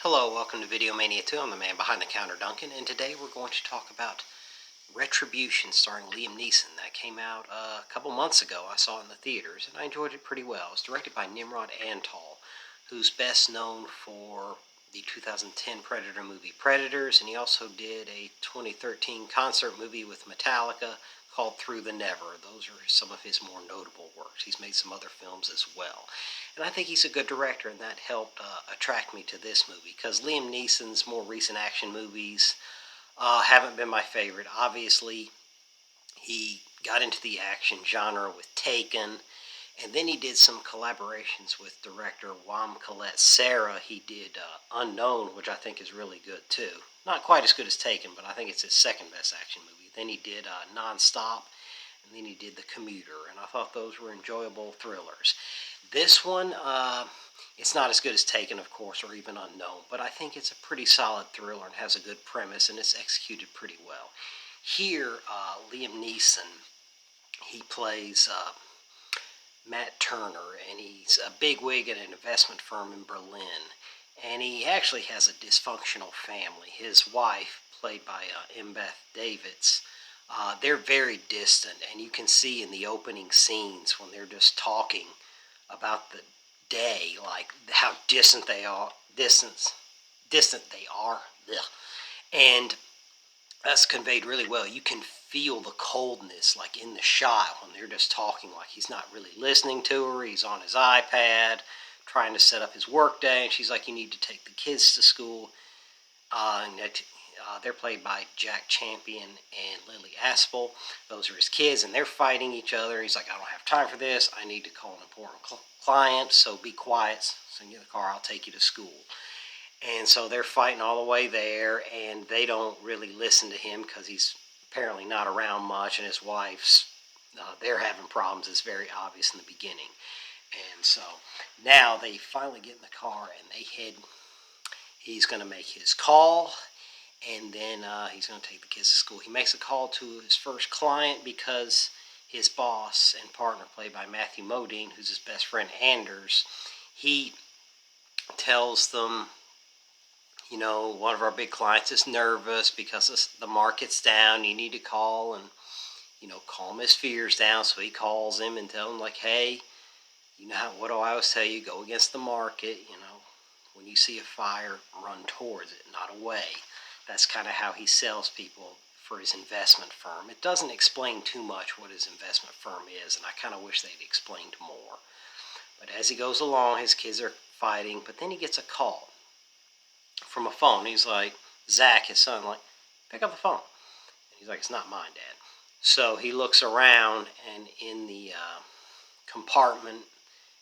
Hello, welcome to Video Mania 2. I'm the man behind the counter, Duncan, and today we're going to talk about Retribution starring Liam Neeson. That came out a couple months ago. I saw it in the theaters, and I enjoyed it pretty well. It's directed by Nimrod Antal, who's best known for the 2010 Predator movie Predators, and he also did a 2013 concert movie with Metallica called Through the Never. Those are some of his more notable works. He's made some other films as well. And I think he's a good director, and that helped attract me to this movie, because Liam Neeson's more recent action movies haven't been my favorite. Obviously, he got into the action genre with Taken, and then he did some collaborations with director Wam Colette Serra. He did Unknown, which I think is really good too. Not quite as good as Taken, but I think it's his second best action movie. Then he did Nonstop, and then he did The Commuter, and I thought those were enjoyable thrillers. This one, it's not as good as Taken, of course, or even Unknown, but I think it's a pretty solid thriller and has a good premise, and it's executed pretty well. Here, Liam Neeson, he plays Matt Turner, and he's a bigwig at an investment firm in Berlin, and he actually has a dysfunctional family. His wife, played by Beth Davids, they're very distant, and you can see in the opening scenes when they're just talking about the day, like how distant they are. Ugh. And that's conveyed really well. You can feel the coldness, like in the shot when they're just talking, like he's not really listening to her. He's on his iPad trying to set up his work day, and she's like, "You need to take the kids to school." They're played by Jack Champion and Lily Aspel. Those are his kids, and they're fighting each other. He's like, "I don't have time for this. I need to call an important client, so be quiet. So get in the car. I'll take you to school." And so they're fighting all the way there, and they don't really listen to him because he's apparently not around much, and his wife's, they're having problems. It's very obvious in the beginning. And so now they finally get in the car, and they head, he's going to make his call, and then he's going to take the kids to school. He makes a call to his first client because his boss and partner, played by Matthew Modine, who's his best friend Anders, he tells them, one of our big clients is nervous because the market's down. You need to call and, calm his fears down. So he calls him and tells him, like, "Hey, what do I always tell you? Go against the market. When you see a fire, run towards it, not away." That's kind of how he sells people for his investment firm. It doesn't explain too much what his investment firm is, and I kind of wish they'd explained more. But as he goes along, his kids are fighting, but then he gets a call from a phone. He's like, Zach, his son, like, "Pick up the phone." And he's like, "It's not mine, Dad." So he looks around, and in the compartment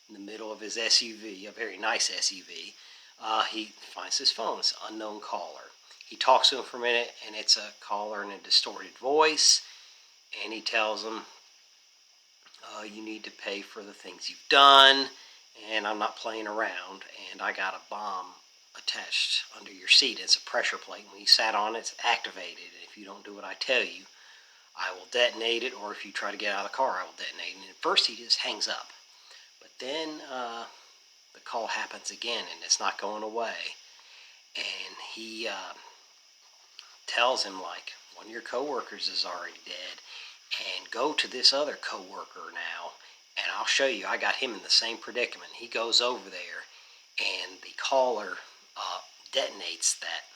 in the middle of his SUV, a very nice SUV, he finds his phone. It's an unknown caller. He talks to him for a minute, and it's a caller in a distorted voice, and he tells him, "You need to pay for the things you've done, and I'm not playing around, and I got a bomb attached under your seat. It's a pressure plate. When you sat on it, it's activated. If you don't do what I tell you, I will detonate it, or if you try to get out of the car, I will detonate it." And at first he just hangs up, but then the call happens again, and it's not going away, and he tells him, like, "One of your coworkers is already dead, and go to this other coworker now, and I'll show you. I got him in the same predicament." He goes over there, and the caller detonates that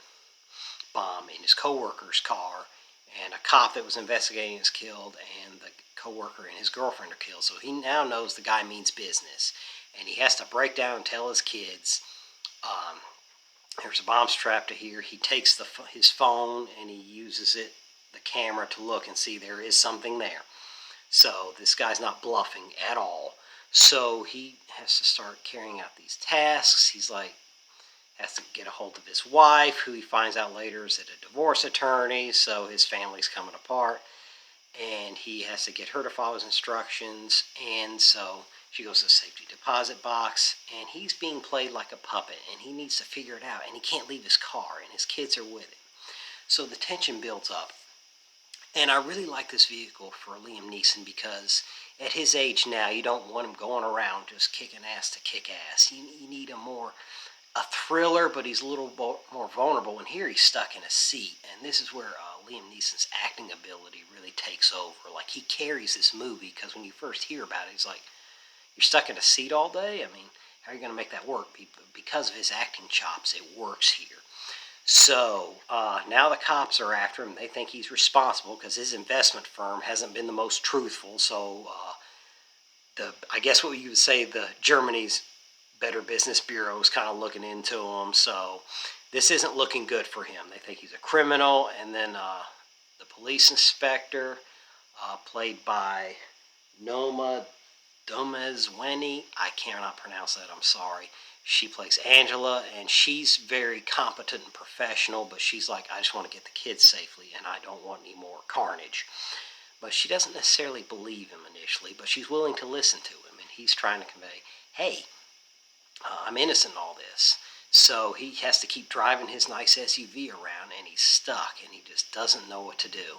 bomb in his coworker's car, and a cop that was investigating is killed, and the coworker and his girlfriend are killed. So he now knows the guy means business, and he has to break down and tell his kids, there's a bomb strapped to here. He takes his phone, and he uses the camera to look and see there is something there. So this guy's not bluffing at all. So he has to start carrying out these tasks. He's like, has to get a hold of his wife, who he finds out later is a divorce attorney, so his family's coming apart, and he has to get her to follow his instructions, and so she goes to the safety deposit box, and he's being played like a puppet, and he needs to figure it out, and he can't leave his car, and his kids are with him. So the tension builds up, and I really like this vehicle for Liam Neeson because at his age now, you don't want him going around just kicking ass to kick ass. You need a thriller, but he's a little more vulnerable. And here he's stuck in a seat, and this is where Liam Neeson's acting ability really takes over. Like, he carries this movie, because when you first hear about it, he's like, you're stuck in a seat all day? I mean, how are you going to make that work? Because of his acting chops, it works here. So now the cops are after him. They think he's responsible because his investment firm hasn't been the most truthful. So I guess what you would say, the Germany's Better Business Bureau is kind of looking into him. So this isn't looking good for him. They think he's a criminal. And then the police inspector, played by Noma Domezweni, I cannot pronounce that, I'm sorry. She plays Angela, and she's very competent and professional, but she's like, I just want to get the kids safely, and I don't want any more carnage. But she doesn't necessarily believe him initially, but she's willing to listen to him, and he's trying to convey, hey, I'm innocent in all this. So he has to keep driving his nice SUV around, and he's stuck, and he just doesn't know what to do.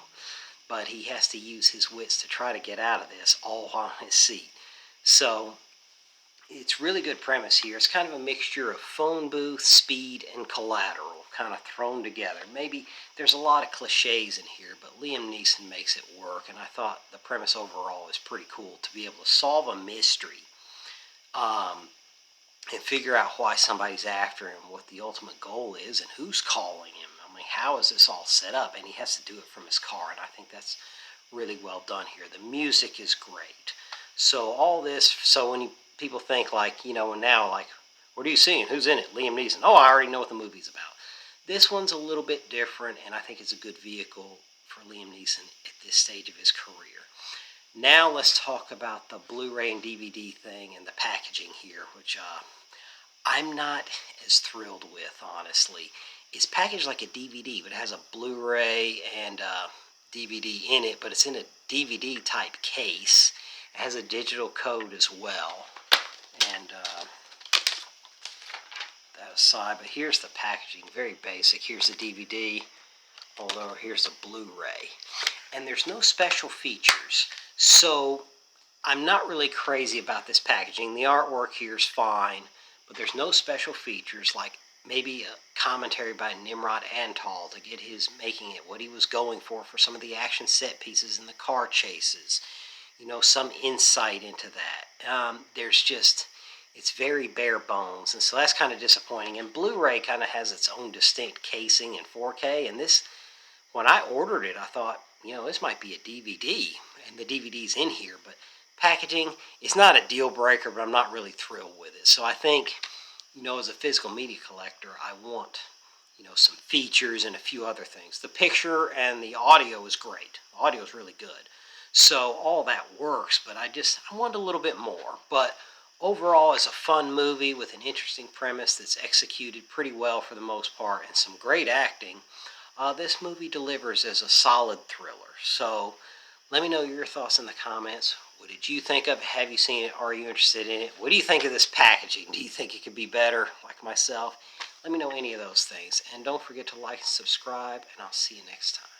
But he has to use his wits to try to get out of this, all on his seat. So it's really good premise here. It's kind of a mixture of phone booth, speed, and Collateral kind of thrown together. Maybe there's a lot of cliches in here, but Liam Neeson makes it work, and I thought the premise overall is pretty cool to be able to solve a mystery and figure out why somebody's after him, what the ultimate goal is, and who's calling him. I mean, how is this all set up? And he has to do it from his car, and I think that's really well done here. The music is great. So all this, so when people think like, now like, what are you seeing? Who's in it? Liam Neeson. Oh, I already know what the movie's about. This one's a little bit different, and I think it's a good vehicle for Liam Neeson at this stage of his career. Now let's talk about the Blu-ray and DVD thing and the packaging here, which I'm not as thrilled with, honestly. It's packaged like a DVD, but it has a Blu-ray and DVD in it, but it's in a DVD type case. It has a digital code as well. And that aside, but here's the packaging, very basic. Here's the DVD, although here's the Blu-ray. And there's no special features. So I'm not really crazy about this packaging. The artwork here is fine, but there's no special features, like maybe a commentary by Nimrod Antal to get his making it, what he was going for some of the action set pieces and the car chases. Some insight into that. There's just, it's very bare bones, and so that's kind of disappointing. And Blu-ray kind of has its own distinct casing in 4K, and this, when I ordered it, I thought, this might be a DVD, and the DVD's in here, but packaging, it's not a deal breaker, but I'm not really thrilled with it. So I think, as a physical media collector, I want, some features and a few other things. The picture and the audio is great. The audio is really good. So all that works, but I wanted a little bit more. But overall, it's a fun movie with an interesting premise that's executed pretty well for the most part, and some great acting. This movie delivers as a solid thriller. So let me know your thoughts in the comments. What did you think of it? Have you seen it? Are you interested in it? What do you think of this packaging? Do you think it could be better, like myself? Let me know any of those things. And don't forget to like and subscribe, and I'll see you next time.